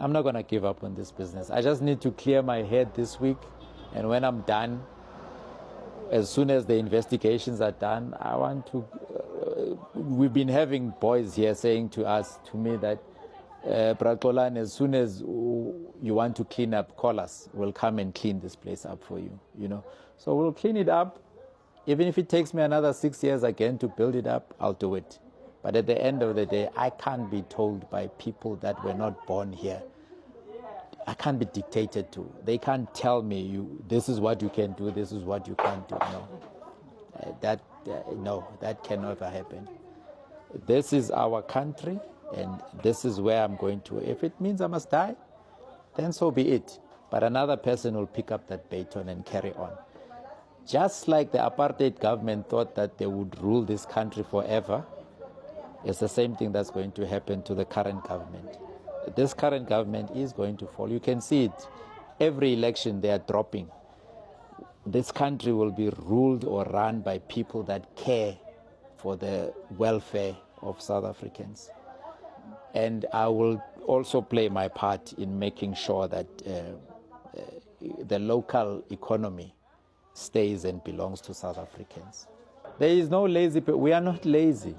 I'm not going to give up on this business. I just need to clear my head this week. And when I'm done, as soon as the investigations are done, I want to... we've been having boys here saying to me that, Brakolan, as soon as you want to clean up, call us. We'll come and clean this place up for you, you know. So we'll clean it up. Even if it takes me another 6 years again to build it up, I'll do it. But at the end of the day, I can't be told by people that were not born here. I can't be dictated to. They can't tell me, this is what you can do, this is what you can't do. No, that can never happen. This is our country, and this is where I'm going to. If it means I must die, then so be it. But another person will pick up that baton and carry on. Just like the apartheid government thought that they would rule this country forever, it's the same thing that's going to happen to the current government. This current government is going to fall. You can see it. Every election they are dropping. This country will be ruled or run by people that care for the welfare of South Africans. And I will also play my part in making sure that the local economy stays and belongs to South Africans. There is no lazy people. We are not lazy.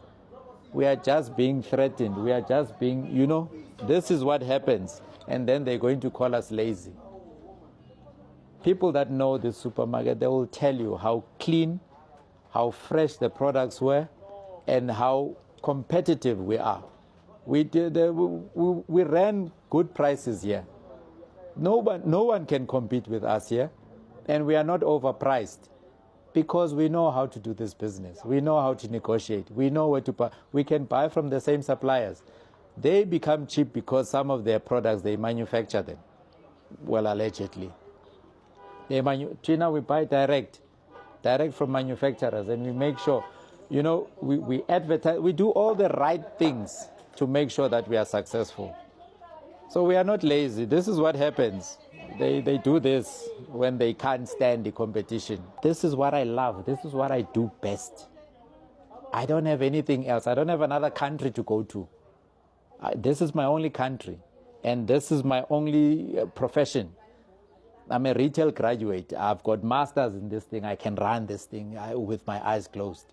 We are just being threatened. We are just being, this is what happens. And then they're going to call us lazy. People that know the supermarket, they will tell you how clean, how fresh the products were, and how competitive we are. We ran good prices here. No one can compete with us here. And we are not overpriced. Because we know how to do this business. We know how to negotiate. We know where to buy. We can buy from the same suppliers. They become cheap because some of their products, they manufacture them. Well, allegedly. China, we buy direct from manufacturers, and we make sure, we advertise, we do all the right things to make sure that we are successful. So we are not lazy. This is what happens. They do this when they can't stand the competition. This is what I love. This is what I do best. I don't have anything else. I don't have another country to go to. This is my only country. And this is my only profession. I'm a retail graduate. I've got masters in this thing. I can run this thing with my eyes closed.